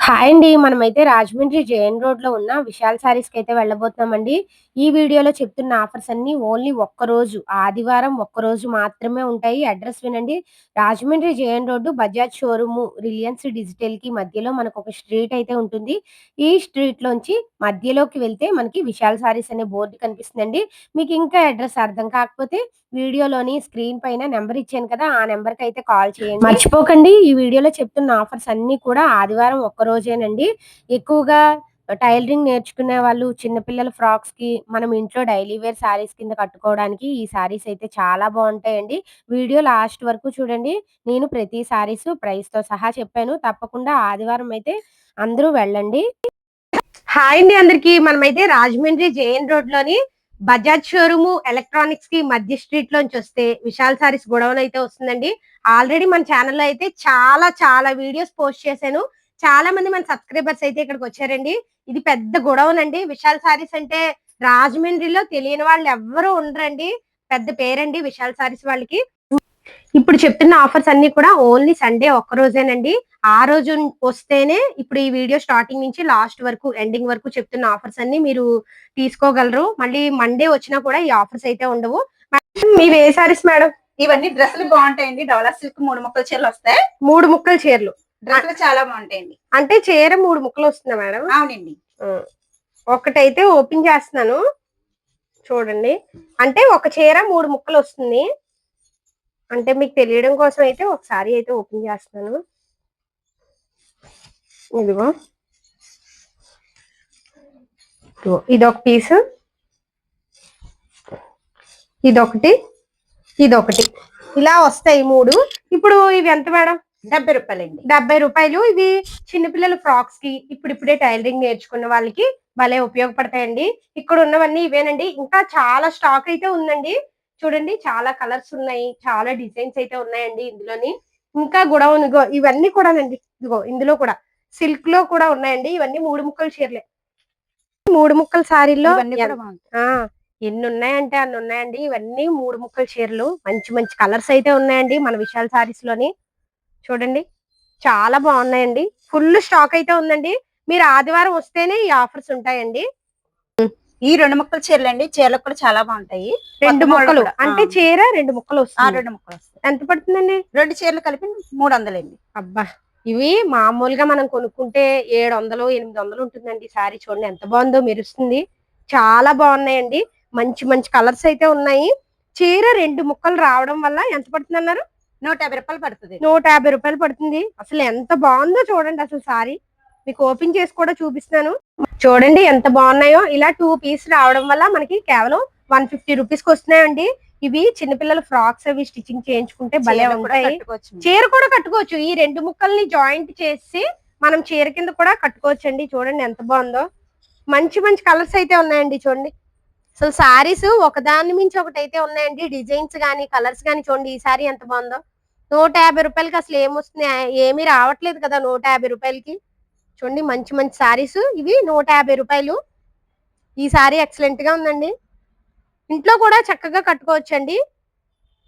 Hi అండి. మనమైతే Rajahmundry JN రోడ్‌లో ఉన్న విశాల్ శారీస్‌కైతే వెళ్ళబోతున్నామండి. ఈ వీడియోలో చెప్తున్న ఆఫర్స్ అన్నీ ఓన్లీ ఒక్కరోజు, ఆదివారం ఒక్కరోజు మాత్రమే ఉంటాయి. అడ్రెస్ వినండి. Rajahmundry JN road Bajaj showroom, Reliance డిజిటల్‌కి మధ్యలో మనకొక స్ట్రీట్ అయితే ఉంటుంది. ఈ స్ట్రీట్‌లోంచి మధ్యలోకి వెళ్తే మనకి విశాల్ శారీస్ అనే బోర్డ్ కనిపిస్తుందండి. మీకు ఇంకా అడ్రెస్ అర్థం కాకపోతే వీడియోలోని స్క్రీన్ పైన నంబర్ ఇచ్చాను కదా! ఆ నంబర్‌కైతే కాల్ చేయండి. మర్చిపోకండి, ఈ వీడియోలో చెప్తున్న ఆఫర్స్ అన్నీ కూడా ఆదివారం ఒక్కరోజేనండి. ఎక్కువగా టైలరింగ్ నేర్చుకునే వాళ్ళు, చిన్న పిల్లల ఫ్రాక్స్‌కి, మనం ఇంట్లో డైలీ వేర్ శారీస్ కింద కట్టుకోవడానికి ఈ శారీస్ అయితే చాలా బావుంటాయండి. వీడియో లాస్ట్ వరకు చూడండి. నేను ప్రతి శారీసు ప్రైస్‌తో సహా చెప్పాను. తప్పకుండా ఆదివారం అయితే అందరూ వెళ్ళండి. హాయ్ అండి అందరికి. మనమైతే రాజమండ్రి జేఎన్ రోడ్‌లోని బజాజ్ షోరూము, ఎలక్ట్రానిక్స్‌కి మధ్య స్ట్రీట్‌లోంచి వస్తే విశాల్ సారీస్ గోడౌన్ అయితే వస్తుందండి. ఆల్రెడీ మన ఛానెల్‌లో అయితే చాలా వీడియోస్ పోస్ట్ చేశాను. చాలా మంది మన సబ్స్క్రైబర్స్ అయితే ఇక్కడికొచ్చారండి. ఇది పెద్ద గోడౌన్ అండి. విశాల్ సారీస్ అంటే రాజమండ్రిలో తెలియని వాళ్ళు ఎవ్వరూ ఉండరండి. పెద్ద పేరండి విశాల్ సారీస్ వాళ్ళకి. ఇప్పుడు చెప్తున్న ఆఫర్స్ అన్ని కూడా ఓన్లీ సండే ఒక్కరోజేనండి. ఆ రోజు వస్తేనే ఇప్పుడు ఈ వీడియో స్టార్టింగ్ నుంచి లాస్ట్ వరకు ఎండింగ్ వరకు చెప్తున్న ఆఫర్స్ అన్ని మీరు తీసుకోగలరు. మళ్ళీ మండే వచ్చినా కూడా ఈ ఆఫర్స్ అయితే ఉండవు. మీవి ఏ సారీస్ మేడం? ఇవన్నీ డ్రెస్సులు బాగుంటాయండి. డోలా సిల్క్ 3 ముక్కల చీరలు వస్తాయి. 3 ముక్కల చీరలు. డ్రెస్సులు చాలా బాగుంటాయండి. అంటే చీర 3 ముక్కలు వస్తుందా మేడం? అవునండి. ఒకటైతే ఓపెన్ చేస్తున్నాను చూడండి. అంటే ఒక చీర 3 ముక్కలు వస్తుంది. అంటే మీకు తెలియడం కోసం అయితే ఒకసారి అయితే ఓపెన్ చేస్తున్నాను. ఇదిగో ఇదొక పీసు, ఇదొకటి, ఇదొకటి, ఇలా వస్తాయి 3. ఇప్పుడు ఇవి ఎంత మేడం? 70 రూపాయలండి. 70 రూపాయలు. ఇవి చిన్నపిల్లల ఫ్రాక్స్ కి, ఇప్పుడిప్పుడే టైలరింగ్ నేర్చుకున్న వాళ్ళకి భలే ఉపయోగపడతాయండి. ఇక్కడ ఉన్నవన్నీ ఇవేనండి. ఇంకా చాలా స్టాక్ అయితే ఉందండి. చూడండి, చాలా కలర్స్ ఉన్నాయి, చాలా డిజైన్స్ అయితే ఉన్నాయండి ఇందులోని. ఇంకా గొడవన్ ఇవన్నీ కూడానండి. ఇదిగో ఇందులో కూడా సిల్క్ లో కూడా ఉన్నాయండి. ఇవన్నీ 3 ముక్కల చీరలే. 3 ముక్కల సారీల్లో ఎన్ని ఉన్నాయంటే అన్ని ఉన్నాయండి. ఇవన్నీ 3 ముక్కల చీరలు. మంచి మంచి కలర్స్ అయితే ఉన్నాయండి మన విశాల్ సారీస్ లోని. చూడండి, చాలా బాగున్నాయండి. ఫుల్ స్టాక్ అయితే ఉందండి. మీరు ఆదివారం వస్తేనే ఈ ఆఫర్స్ ఉంటాయండి. ఈ 2 ముక్కల చీరలండి. చీరలు కూడా చాలా బాగుంటాయి. 2 ముక్కలు అంటే చీర 2 ముక్కలు వస్తాయి. 2 ముక్కలు వస్తాయి. ఎంత పడుతుందండి? 2 చీరలు కలిపి 300 అండి. అబ్బా, ఇవి మామూలుగా మనం కొనుక్కుంటే 700, 800 ఉంటుందండి సారీ. చూడండి ఎంత బాగుందో, మెరుస్తుంది. చాలా బాగున్నాయండి. మంచి మంచి కలర్స్ అయితే ఉన్నాయి. చీర 2 ముక్కలు రావడం వల్ల ఎంత పడుతుంది అన్నారు? 150 రూపాయలు పడుతుంది. 150 రూపాయలు పడుతుంది. అసలు ఎంత బాగుందో చూడండి. అసలు సారీ మీకు ఓపెన్ చేసి కూడా చూపిస్తున్నాను. చూడండి ఎంత బాగున్నాయో. ఇలా 2 పీస్ రావడం వల్ల మనకి కేవలం 150 రూపీస్ కి వస్తున్నాయండి. ఇవి చిన్నపిల్లల ఫ్రాక్స్ అవి స్టిచ్చింగ్ చేయించుకుంటే భలే ఉంటాయి. చీర కూడా కట్టుకోవచ్చు. ఈ 2 ముక్కల్ని జాయింట్ చేసి మనం చీర కింద కూడా కట్టుకోవచ్చు అండి. చూడండి ఎంత బాగుందో. మంచి మంచి కలర్స్ అయితే ఉన్నాయండి. చూడండి, అసలు సారీస్ ఒకదాని మించి ఒకటి అయితే ఉన్నాయండి. డిజైన్స్ గానీ కలర్స్ గానీ చూడండి. ఈ సారీ ఎంత బాగుందో. 150 రూపాయలకి అసలు ఏమొస్తుంది? ఏమీ రావట్లేదు కదా 150 రూపాయలకి. చూడండి, మంచి మంచి సారీస్ ఇవి 150 రూపాయలు. ఈ సారీ ఎక్సలెంట్ గా ఉందండి. ఇంట్లో కూడా చక్కగా కట్టుకోవచ్చండి,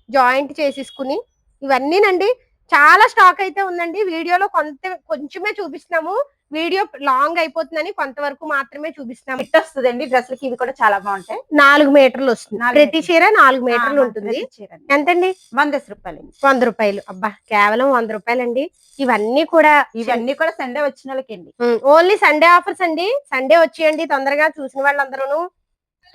జాయింట్ చేసేసుకుని. ఇవన్నీనండి. చాలా స్టాక్ అయితే ఉందండి. వీడియోలో కొంచెమే చూపిస్తున్నాము. వీడియో లాంగ్ అయిపోతుందని కొంతవరకు మాత్రమే చూపిస్తున్నాము. ఫిట్ వస్తుందండి. డ్రెస్సులకి ఇవి కూడా చాలా బాగుంటాయి. 4 మీటర్లు వస్తుంది. ప్రతి చీర 4 మీటర్లు ఉంటుంది. ఎంతండి? 100 రూపాయలు. 100 రూపాయలు. అబ్బా, కేవలం 100 రూపాయలండి. ఇవన్నీ కూడా సండే వచ్చిన వాళ్ళకండి. ఓన్లీ సండే ఆఫర్స్ అండి. సండే వచ్చేయండి తొందరగా, చూసిన వాళ్ళందరూ.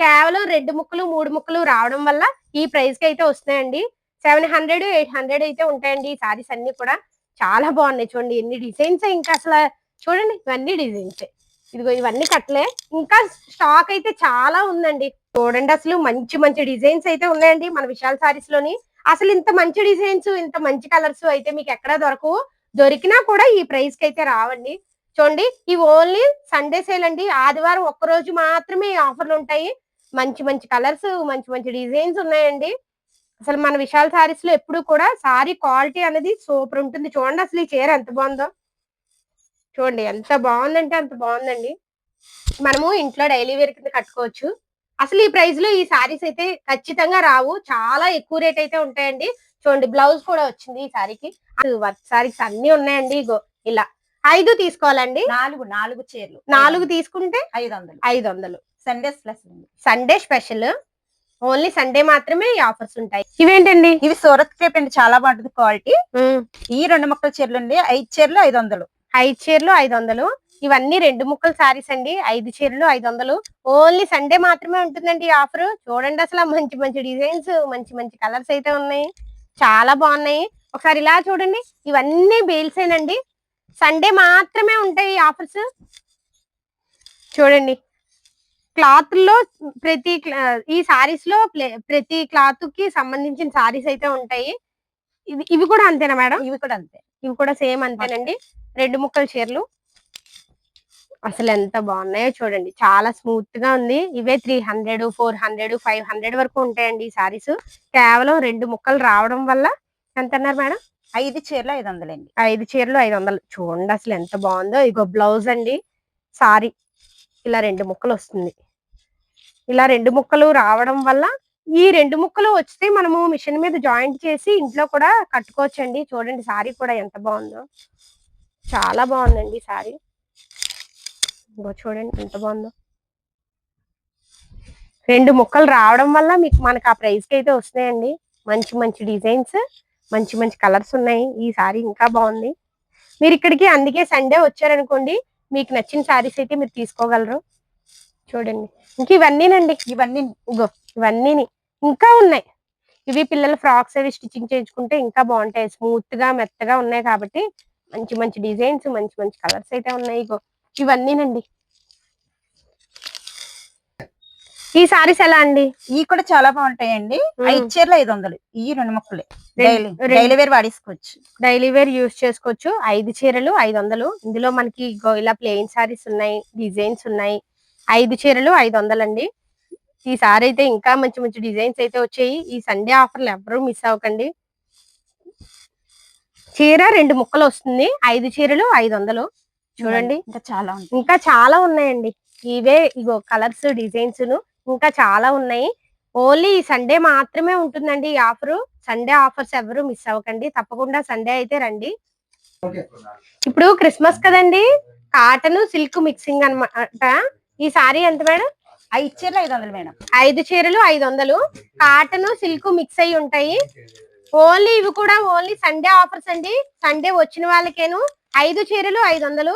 కేవలం 2 ముక్కలు 3 ముక్కలు రావడం వల్ల ఈ ప్రైస్ కి అయితే వస్తున్నాయండి. 700, 800 అయితే ఉంటాయండి ఈ సారీస్ అన్ని కూడా. చాలా బాగున్నాయి. చూడండి ఎన్ని డిజైన్స్. ఇంకా అసలు చూడండి, ఇవన్నీ డిజైన్స్. ఇదిగో ఇవన్నీ కట్టలే. ఇంకా స్టాక్ అయితే చాలా ఉందండి. చూడండి, అసలు మంచి మంచి డిజైన్స్ అయితే ఉన్నాయండి మన విశాల్ సారీస్ లోని. అసలు ఇంత మంచి డిజైన్స్, ఇంత మంచి కలర్స్ అయితే మీకు ఎక్కడా దొరకవు. దొరికినా కూడా ఈ ప్రైస్ కి అయితే రావండి. చూడండి, ఇవి ఓన్లీ సండే సేల్ అండి. ఆదివారం ఒక్కరోజు మాత్రమే ఈ ఆఫర్లు ఉంటాయి. మంచి మంచి కలర్స్, మంచి మంచి డిజైన్స్ ఉన్నాయండి. అసలు మన విశాల్ సారీస్ లో ఎప్పుడు కూడా సారీ క్వాలిటీ అనేది సూపర్ ఉంటుంది. చూడండి, అసలు ఈ చీర ఎంత బాగుందో. చూడండి ఎంత బాగుందంటే అంత బాగుందండి. మనము ఇంట్లో డైలీ వేర్ కింద కట్టుకోవచ్చు. అసలు ఈ ప్రైస్ లో ఈ సారీస్ అయితే ఖచ్చితంగా రావు. చాలా ఎక్కువ రేట్ అయితే ఉంటాయండి. చూడండి, బ్లౌజ్ కూడా వచ్చింది ఈ సారీకి. వర్క్ సారీస్ అన్ని ఉన్నాయండి. ఇగో ఇలా 5 తీసుకోవాలండి. 4 చీరలు 4 తీసుకుంటే 500. 500. సండే స్పెషల్ అండి. Sunday special. ఓన్లీ సండే మాత్రమే ఈ ఆఫర్స్ ఉంటాయి. ఇవేంటండి? ఇవి సూరత్ క్రేప్ అండి, చాలా బాగుంటుంది క్వాలిటీ. ఈ 2 ముక్కల చీరలు అండి, 5 చీరలు 500. 5 చీరలు 500. ఇవన్నీ 2 ముక్కల సారీస్ అండి. 5 చీరలు 500. ఓన్లీ సండే మాత్రమే ఉంటుందండి ఈ ఆఫర్. చూడండి అసలు మంచి మంచి డిజైన్స్, మంచి మంచి కలర్స్ అయితే ఉన్నాయి. చాలా బాగున్నాయి. ఒకసారి ఇలా చూడండి. ఇవన్నీ బేల్సేనండి. సండే మాత్రమే ఉంటాయి ఈ ఆఫర్స్. చూడండి క్లాత్ లో ఈ సారీస్ లో ప్రతి క్లాత్ కి సంబంధించిన సారీస్ అయితే ఉంటాయి. ఇవి కూడా అంతేనా మేడం? ఇవి కూడా అంతే. ఇవి కూడా సేమ్ అంతేనండి. 2 ముక్కల చీరలు అసలు ఎంత బాగున్నాయో చూడండి. చాలా స్మూత్ గా ఉంది. ఇవే 300, 400, 500 వరకు ఉంటాయండి ఈ సారీస్. కేవలం 2 ముక్కలు రావడం వల్ల ఎంత అన్నారు మేడం? 5 చీరలు 500 అండి. 5 చీరలు 500. చూడండి అసలు ఎంత బాగుందో. ఇగో బ్లౌజ్ అండి. సారీ ఇలా 2 ముక్కలు వస్తుంది. ఇలా 2 ముక్కలు రావడం వల్ల ఈ 2 ముక్కలు వస్తే మనము మిషన్ మీద జాయింట్ చేసి ఇంట్లో కూడా కట్టుకోవచ్చండి. చూడండి సారీ కూడా ఎంత బాగుందో. చాలా బాగుందండి సారీ. చూడండి ఎంత బాగుందో. 2 ముక్కలు రావడం వల్ల మనకు ఆ ప్రైస్ కి అయితే వస్తున్నాయండి. మంచి మంచి డిజైన్స్, మంచి మంచి కలర్స్ ఉన్నాయి. ఈ సారీ ఇంకా బాగుంది. మీరు ఇక్కడికి అందుకే సండే వచ్చారనుకోండి, మీకు నచ్చిన సారీస్ అయితే మీరు తీసుకోగలరు. చూడండి ఇంక ఇవన్నీనండి. ఇవన్నీ ఇంకా ఉన్నాయి. ఇవి పిల్లల ఫ్రాక్స్ అవి స్టిచ్చింగ్ చేయించుకుంటే ఇంకా బాగుంటాయి. స్మూత్ గా మెత్తగా ఉన్నాయి కాబట్టి మంచి మంచి డిజైన్స్, మంచి మంచి కలర్స్ అయితే ఉన్నాయి. ఇవన్నీనండి. ఈ సారీస్ ఎలా అండి? ఇవి కూడా చాలా బాగుంటాయండి. 5 చీరలు 500. ఈ 2 ముక్కలే డైలీ వేర్ వాడేసుకోవచ్చు. డైలీ వేర్ యూజ్ చేసుకోవచ్చు. 5 చీరలు 500. ఇందులో మనకి ఇలా ప్లెయిన్ సారీస్ ఉన్నాయి, డిజైన్స్ ఉన్నాయి. 5 చీరలు 500 అండి. ఈ సారీ అయితే ఇంకా మంచి మంచి డిజైన్స్ అయితే వచ్చాయి. ఈ సండే ఆఫర్లు ఎవరు మిస్ అవ్వకండి. చీర 2 ముక్కలు వస్తుంది. 5 చీరలు 500. చూడండి ఇంకా చాలా ఉన్నాయండి. ఇవే కలర్స్, డిజైన్స్ ఇంకా చాలా ఉన్నాయి. ఓన్లీ ఈ సండే మాత్రమే ఉంటుందండి ఈ ఆఫర్. సండే ఆఫర్స్ ఎవరు మిస్ అవ్వకండి. తప్పకుండా సండే అయితే రండి. ఇప్పుడు క్రిస్మస్ కదండి, కాటన్ సిల్క్ మిక్సింగ్ అన్నమాట. ఈ సారీ ఎంత మేడం? 5 చీరలు 500 మేడం. 5 చీరలు 500. కాటన్ సిల్క్ మిక్స్ అయి ఉంటాయి. ఓన్లీ ఇవి కూడా ఓన్లీ సండే ఆఫర్స్ అండి. సండే వచ్చిన వాళ్ళకేను 5 చీరలు 500.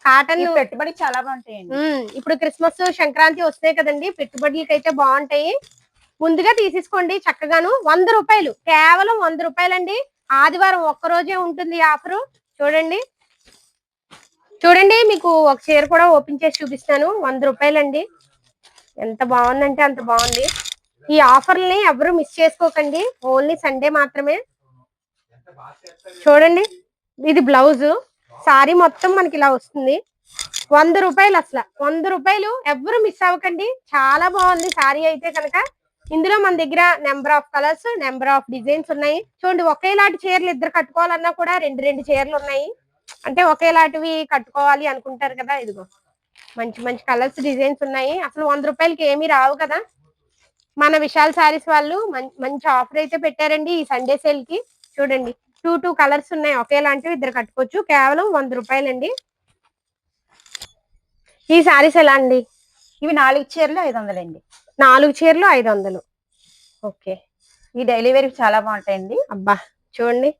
కాటన్ పెట్టుబడి చాలా బాగుంటాయండి. ఇప్పుడు క్రిస్మస్, సంక్రాంతి వస్తాయి కదండి, పెట్టుబడులకి అయితే బాగుంటాయి. ముందుగా తీసేసుకోండి చక్కగాను. 100 రూపాయలు, కేవలం 100 రూపాయలండి. ఆదివారం ఒక్కరోజే ఉంటుంది ఈ ఆఫరు. చూడండి చూడండి మీకు ఒక చీర కూడా ఓపెన్ చేసి చూపిస్తాను. 100 రూపాయలండి. ఎంత బాగుందంటే అంత బాగుంది. ఈ ఆఫర్ని ఎవరు మిస్ చేసుకోకండి. ఓన్లీ సండే మాత్రమే. చూడండి ఇది బ్లౌజ్. సారీ మొత్తం మనకి ఇలా వస్తుంది. 100 రూపాయలు. అసలు 100 రూపాయలు. ఎవరు మిస్ అవ్వకండి. చాలా బాగుంది సారీ అయితే కనుక. ఇందులో మన దగ్గర number of colours, number of designs ఉన్నాయి. చూడండి ఒకేలాంటి చీరలు ఇద్దరు కట్టుకోవాలన్నా కూడా 2 చీరలు ఉన్నాయి. అంటే ఒకేలాంటివి కట్టుకోవాలి అనుకుంటారు కదా. ఇదిగో మంచి మంచి కలర్స్, డిజైన్స్ ఉన్నాయి. అసలు 100 రూపాయలకి ఏమీ రావు కదా. మన విశాల్ సారీస్ వాళ్ళు మంచి ఆఫర్ అయితే పెట్టారండి ఈ సండే సేల్ కి. చూడండి 2 కలర్స్ ఉన్నాయి. ఒకేలాంటివి ఇద్దరు కట్టుకోవచ్చు. కేవలం 100 రూపాయలండి. ఈ సారీస్ ఎలా అండి? ఇవి 4 చీరలు 500 అండి. 4 చీరలు 500. ఓకే. ఈ డైలీ వేర్ చాలా బాగుంటాయండి. అబ్బా చూడండి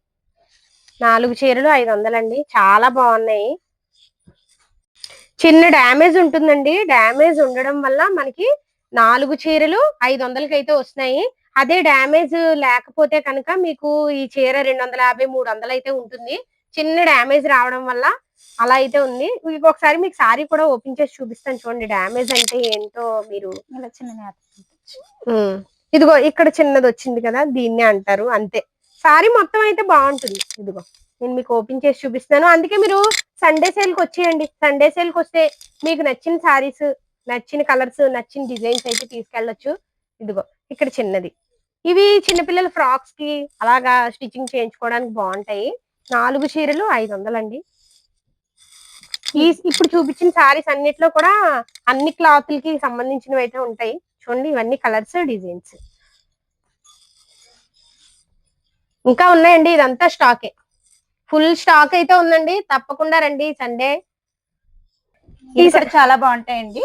4 చీరలు 500 అండి. చాలా బాగున్నాయి. చిన్న డ్యామేజ్ ఉంటుందండి. డ్యామేజ్ ఉండడం వల్ల మనకి 4 చీరలు 500కి అయితే వస్తున్నాయి. అదే డ్యామేజ్ లేకపోతే కనుక మీకు ఈ చీర 250, 300 అయితే ఉంటుంది. చిన్న డ్యామేజ్ రావడం వల్ల అలా అయితే ఉంది. ఒకసారి మీకు సారీ కూడా ఓపెన్ చేసి చూపిస్తాను. చూడండి డ్యామేజ్ అంటే ఏంటో మీరు. ఇదిగో ఇక్కడ చిన్నది వచ్చింది కదా, దీన్నే అంటారు అంతే. సారీ మొత్తం అయితే బాగుంటుంది. ఇదిగో నేను మీకు ఓపెన్ చేసి చూపిస్తాను. అందుకే మీరు సండే సేల్ కి వచ్చేయండి. సండే సేల్ కి వస్తే మీకు నచ్చిన సారీస్, నచ్చిన కలర్స్, నచ్చిన డిజైన్స్ అయితే తీసుకెళ్ళొచ్చు. ఇదిగో ఇక్కడ చిన్నది. ఇవి చిన్నపిల్లల ఫ్రాక్స్ కి అలాగా స్టిచ్చింగ్ చేయించుకోవడానికి బాగుంటాయి. 4 చీరలు 500 అండి. ఇప్పుడు చూపించిన సారీస్ అన్నిట్లో కూడా అన్ని క్లాత్లకి సంబంధించినవి అయితే ఉంటాయి. చూడండి ఇవన్నీ కలర్స్, డిజైన్స్ ఇంకా ఉన్నాయండి. ఇదంతా స్టాకే. ఫుల్ స్టాక్ అయితే ఉందండి, తప్పకుండా రండి సండే. ఇది కూడా చాలా బాగుంటాయండి,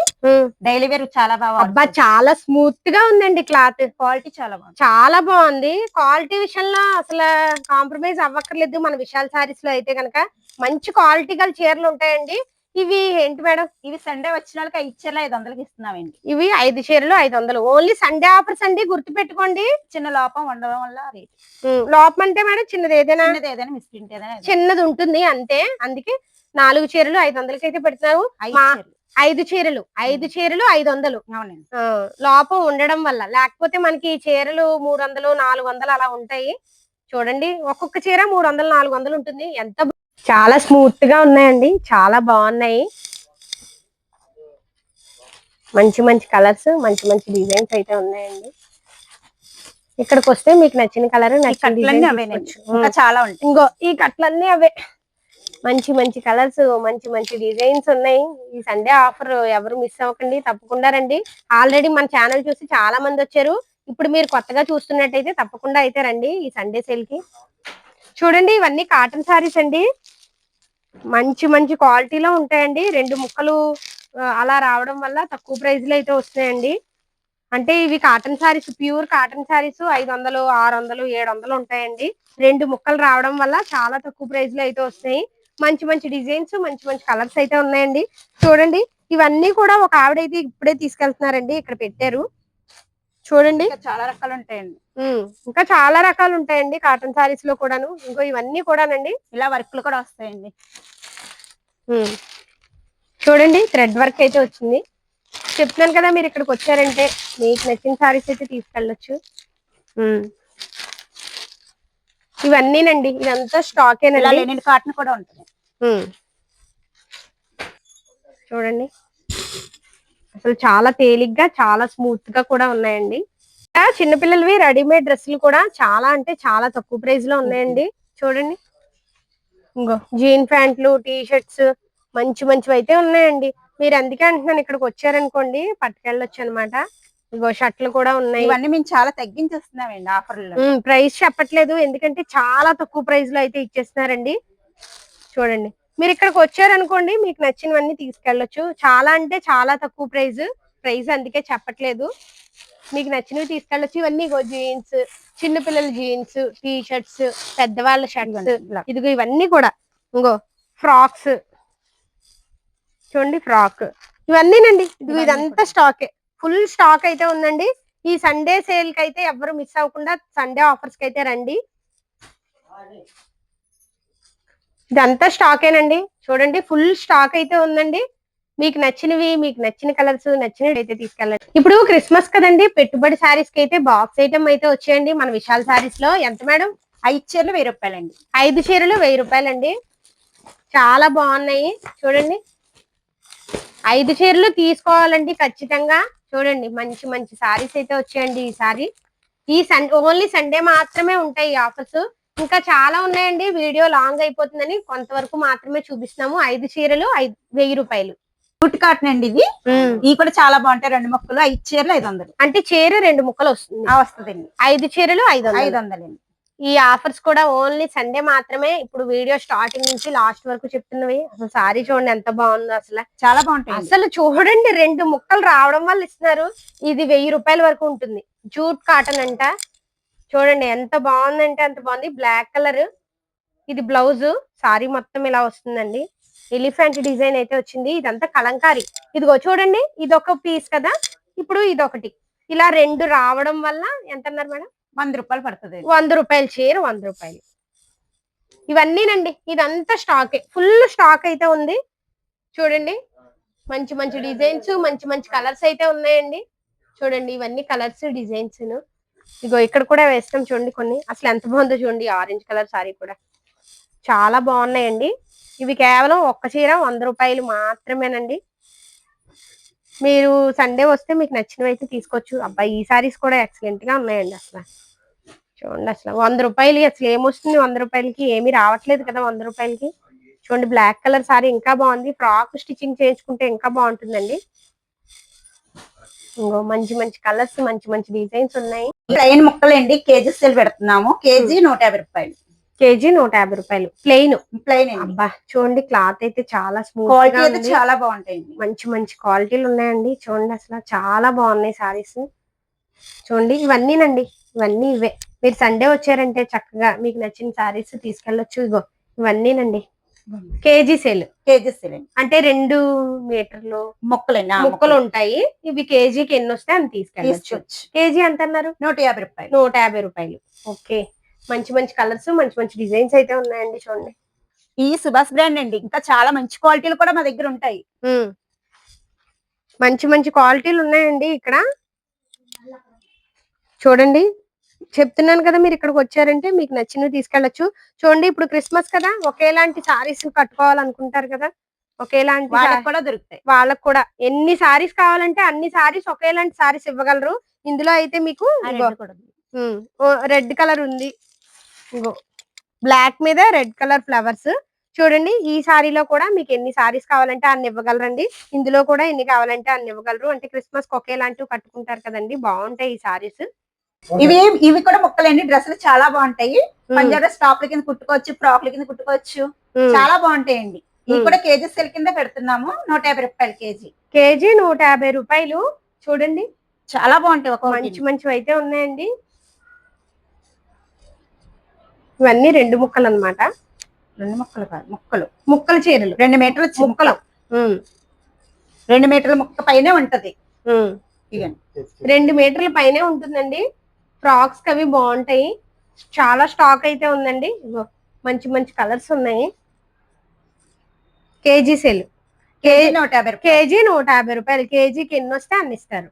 డైలీ వేర్ చాలా బాగా. అబ్బా చాలా స్మూత్ గా ఉందండి, క్లాత్ క్వాలిటీ చాలా బాగుంది. చాలా బాగుంది. క్వాలిటీ విషయంలో అసలు కాంప్రమైజ్ అవ్వక్కర్లేదు. మన విశాల్ సారీస్ లో అయితే కనుక మంచి క్వాలిటీ గల చీరలు ఉంటాయండి. ఇవి ఏంటి మేడం? ఇవి సండే వచ్చిన వాళ్ళకి 5 చీరలు 500కి ఇస్తున్నామండి. ఇవి 5 చీరలు 500. ఓన్లీ సండే ఆఫర్స్ అండి, గుర్తు పెట్టుకోండి. చిన్న లోపం ఉండడం వల్ల రేట్. లోపం అంటే మేడం చిన్నది ఏదైనా మిస్ప్రింట్ ఏదైనా చిన్నది ఉంటుంది అంతే. అందుకే 4 చీరలు 500కి అయితే పెడుతున్నారు. 5 చీరలు 500. అవునండి. లోపం ఉండడం వల్ల, లేకపోతే మనకి చీరలు 300 400 అలా ఉంటాయి. చూడండి ఒక్కొక్క చీర 300 400 ఉంటుంది. ఎంత చాలా స్మూత్ గా ఉన్నాయండి, చాలా బాగున్నాయి. మంచి మంచి కలర్స్, మంచి మంచి డిజైన్స్ అయితే ఉన్నాయండి. ఇక్కడికి వస్తే మీకు నచ్చిన కలర్ నచ్చిన డిజైన్ ఇంకా చాలా ఉంటాయి. ఇంకో ఈ కట్లన్నీ అవే. మంచి మంచి కలర్స్, మంచి మంచి డిజైన్స్ ఉన్నాయి. ఈ సండే ఆఫర్ ఎవరు మిస్ అవ్వకండి, తప్పకుండా రండి. ఆల్రెడీ మన ఛానల్ చూసి చాలా మంది వచ్చారు. ఇప్పుడు మీరు కొత్తగా చూస్తున్నట్టయితే తప్పకుండా అయితే రండి ఈ సండే సేల్ కి. చూడండి ఇవన్నీ కాటన్ సారీస్ అండి, మంచి మంచి క్వాలిటీలో ఉంటాయండి. 2 ముక్కలు అలా రావడం వల్ల తక్కువ ప్రైస్ లో అయితే వస్తాయండి. అంటే ఇవి cotton saris, pure cotton saris 500 600 700 ఉంటాయండి. 2 ముక్కలు రావడం వల్ల చాలా తక్కువ ప్రైస్ లో అయితే వస్తాయి. మంచి మంచి డిజైన్స్, మంచి మంచి కలర్స్ అయితే ఉన్నాయండి. చూడండి ఇవన్నీ కూడా ఒక ఆవిడైతే ఇప్పుడే తీసుకెళ్తున్నారండి, ఇక్కడ పెట్టారు. చూడండి చాలా రకాలు ఉంటాయండి. ఇంకా చాలా రకాలు ఉంటాయండి కాటన్ సారీస్ లో కూడాను. ఇంకో ఇవన్నీ కూడానండి ఇలా వర్క్లు కూడా వస్తాయండి. చూడండి థ్రెడ్ వర్క్ అయితే వచ్చింది. చెప్తున్నాను కదా, మీరు ఇక్కడికి వచ్చారంటే మీకు నచ్చిన సారీస్ అయితే తీసుకెళ్ళొచ్చు. ఇవన్నీనండి, ఇదంతా స్టాకేనండి. కాటన్ కూడా ఉంటుంది. చూడండి అసలు చాలా తేలిగ్గా, చాలా స్మూత్ గా కూడా ఉన్నాయండి. చిన్నపిల్లలవి రెడీమేడ్ డ్రెస్సులు కూడా చాలా అంటే చాలా తక్కువ ప్రైస్ లో ఉన్నాయండి. చూడండి ఇంకో జీన్ ప్యాంట్లు, టీ షర్ట్స్ మంచి మంచివి అయితే ఉన్నాయండి. మీరు అందుకే అంటున్నాను, ఇక్కడికి వచ్చారనుకోండి పట్టుకెళ్ళొచ్చు అనమాట. ఇంకో షర్ట్లు కూడా ఉన్నాయి. ఇవన్నీ మేము చాలా తగ్గించేస్తున్నామండి ఆఫర్లు. ప్రైస్ చెప్పట్లేదు, ఎందుకంటే చాలా తక్కువ ప్రైస్ లో అయితే ఇచ్చేస్తున్నారండి. చూడండి మీరు ఇక్కడికి వచ్చారనుకోండి, మీకు నచ్చినవన్నీ తీసుకెళ్ళొచ్చు. చాలా అంటే చాలా తక్కువ ప్రైస్ అందుకే చెప్పట్లేదు. మీకు నచ్చినవి తీసుకెళ్ళొచ్చు. ఇవన్నీ జీన్స్, చిన్నపిల్లల జీన్స్, టీ షర్ట్స్, పెద్దవాళ్ళ షర్ట్స్, ఇదిగో ఇవన్నీ కూడా. ఇంకో ఫ్రాక్స్ చూడండి, ఫ్రాక్ ఇవన్నీనండి. ఇదిగో ఇదంతా స్టాకే, ఫుల్ స్టాక్ అయితే ఉందండి. ఈ సండే సేల్ కి అయితే ఎవరు మిస్ అవ్వకుండా సండే ఆఫర్స్ కి అయితే రండి. ఇదంతా స్టాకేనండి. చూడండి ఫుల్ స్టాక్ అయితే ఉందండి. మీకు నచ్చినవి, మీకు నచ్చిన కలర్స్ నచ్చినవి అయితే తీసుకెళ్ళండి. ఇప్పుడు క్రిస్మస్ కదండి, పెట్టుబడి శారీస్ కి అయితే బాక్స్ ఐటమ్ అయితే వచ్చాయండి మన విశాల్ సారీస్ లో. ఎంత మేడం? 5 చీరలు 1000 రూపాయలండి. 5 చీరలు 1000 రూపాయలండి. చాలా బాగున్నాయి. చూడండి 5 చీరలు తీసుకోవాలండి ఖచ్చితంగా. చూడండి మంచి మంచి సారీస్ అయితే వచ్చాయండి ఈసారి. ఈ ఓన్లీ సండే మాత్రమే ఉంటాయి ఈ ఆఫర్స్. ఇంకా చాలా ఉన్నాయండి, వీడియో లాంగ్ అయిపోతుందని కొంతవరకు మాత్రమే చూపిస్తున్నాము. 5 చీరలు 1000 రూపాయలు. జూట్ కాటన్ అండి ఇది. ఇవి కూడా చాలా బాగుంటాయి. 2 ముక్కలు 5 చీరలు 500. అంటే చీర 2 ముక్కలు వస్తుంది. వస్తుందండి. 5 చీరలు 500 అండి. ఈ ఆఫర్స్ కూడా ఓన్లీ సండే మాత్రమే. ఇప్పుడు వీడియో స్టార్టింగ్ నుంచి లాస్ట్ వరకు చెప్తున్నవి. అసలు సారీ చూడండి ఎంత బాగుందో, అసలు చాలా బాగుంటాయి. అసలు చూడండి 2 ముక్కలు రావడం వల్ల ఇస్తున్నారు. ఇది 1000 రూపాయల వరకు ఉంటుంది. జూట్ కాటన్ అంట. చూడండి ఎంత బాగుందంటే అంత బాగుంది. బ్లాక్ కలర్, ఇది బ్లౌజ్. సారీ మొత్తం ఇలా వస్తుందండి. ఎలిఫెంట్ డిజైన్ అయితే వచ్చింది. ఇదంతా కలంకారీ. ఇదిగో చూడండి, ఇదొక పీస్ కదా, ఇప్పుడు ఇదొకటి. ఇలా 2 రావడం వల్ల ఎంత అన్నారు మేడం? 100 రూపాయలు పడుతుంది. 100 రూపాయలు చీర, 100 రూపాయలు. ఇవన్నీనండి, ఇదంతా స్టాకే, ఫుల్ స్టాక్ అయితే ఉంది. చూడండి మంచి మంచి డిజైన్స్, మంచి మంచి కలర్స్ అయితే ఉన్నాయండి. చూడండి ఇవన్నీ కలర్స్, డిజైన్స్. ఇగో ఇక్కడ కూడా వేస్తాం చూడండి కొన్ని. అసలు ఎంత బాగుందో చూడండి, ఆరెంజ్ కలర్ సారీ కూడా చాలా బాగున్నాయండి. ఇవి కేవలం ఒక్క చీర 100 రూపాయలు మాత్రమేనండి. మీరు సండే వస్తే మీకు నచ్చినవి అయితే తీసుకోవచ్చు. అబ్బాయి ఈ సారీస్ కూడా ఎక్సలెంట్ గా ఉన్నాయండి. అసలు చూడండి, అసలు 100 రూపాయలు అసలు ఏమొస్తుంది? 100 రూపాయలకి ఏమీ రావట్లేదు కదా 100 రూపాయలకి. చూడండి బ్లాక్ కలర్ సారీ ఇంకా బాగుంది. ఫ్రాక్ స్టిచ్చింగ్ చేయించుకుంటే ఇంకా బాగుంటుందండి. ఇంకో మంచి మంచి కలర్స్, మంచి మంచి డిజైన్స్ ఉన్నాయి. ప్లెయిన్ ముక్కలండి, కేజీ సేల్ పెడుతున్నాము. కేజీ 150 రూపాయలు. కేజీ 150 రూపాయలు ప్లెయిన్. ప్లెయిన్ అండి. అబ్బా చూడండి క్లాత్ అయితే చాలా స్మూత్ క్వాలిటీ గా అయితే ఉంది. చాలా బాగుంటాయండి. మంచి మంచి క్వాలిటీలు ఉన్నాయండి. చూడండి అసలు చాలా బాగున్నాయి సారీస్. చూడండి ఇవన్నీనండి, ఇవన్నీ ఇవే. మీరు సండే వచ్చారంటే చక్కగా మీకు నచ్చిన సారీస్ తీసుకెళ్ళొచ్చు. ఇగో ఇవన్నీనండి కేజీ సేల్. కేజీ సేల్ అంటే 2 మీటర్లు మొక్కలండి. ముక్కలు ఉంటాయి. ఇవి కేజీకి ఎన్ని వస్తే అని తీసుకెళ్ళొచ్చు. కేజీ ఎంత అన్నారు? 150 రూపాయలు. 150 రూపాయలు. ఓకే, మంచి మంచి కలర్స్, మంచి మంచి డిజైన్స్ అయితే ఉన్నాయండి. చూడండి ఈ సుభాష్ బ్రాండ్ అండి. ఇంకా చాలా మంచి క్వాలిటీలు కూడా మా దగ్గర ఉంటాయి. మంచి మంచి క్వాలిటీలు ఉన్నాయండి ఇక్కడ. చూడండి చెప్తున్నాను కదా, మీరు ఇక్కడికి వచ్చారంటే మీకు నచ్చినవి తీసుకెళ్ళొచ్చు. చూడండి ఇప్పుడు క్రిస్మస్ కదా, ఒకేలాంటి సారీస్ కట్టుకోవాలనుకుంటారు కదా, ఒకేలాంటి వాళ్ళకి కూడా దొరుకుతాయి. వాళ్ళకు కూడా ఎన్ని సారీస్ కావాలంటే అన్ని సారీస్ ఒకేలాంటి సారీస్ ఇవ్వగలరు. ఇందులో అయితే మీకు రెడ్ కలర్ ఉంది. ఇగో బ్లాక్ మీద రెడ్ కలర్ ఫ్లవర్స్. చూడండి ఈ సారీలో కూడా మీకు ఎన్ని సారీస్ కావాలంటే అన్ని ఇవ్వగలరండి. ఇందులో కూడా ఎన్ని కావాలంటే అన్ని ఇవ్వగలరు. అంటే క్రిస్మస్ ఒకేలాంటివి కట్టుకుంటారు కదండి, బాగుంటాయి ఈ సారీస్. ఇవి కూడా మొక్కలండి. డ్రెస్సులు చాలా బాగుంటాయి. పంజాబీ టాప్ల కింద కుట్టుకోవచ్చు, ఫ్రాక్ల కింద కుట్టుకోవచ్చు. చాలా బాగుంటాయండి. ఇవి కూడా కేజీ సేల్ కింద పెడుతున్నాము. 150 రూపాయలు కేజీ. కేజీ 150 రూపాయలు. చూడండి చాలా బాగుంటాయి. ఒక మంచి మంచివి అయితే ఉన్నాయండి. ఇవన్నీ 2 ముక్కలు అన్నమాట. 2 ముక్కలు కాదు, ముక్కలు ముక్కలు చీరలు 2 మీటర్లు ముక్కలు. 2 మీటర్ల ముక్క పైనే ఉంటది. 2 మీటర్ల పైనే ఉంటుందండి. ఫ్రాక్స్ అవి బాగుంటాయి. చాలా స్టాక్ అయితే ఉందండి. మంచి మంచి కలర్స్ ఉన్నాయి. KG sale. కేజీ 150 కేజీ 150 రూపాయలు. కేజీకి ఎన్ని వస్తే అన్ని ఇస్తారు.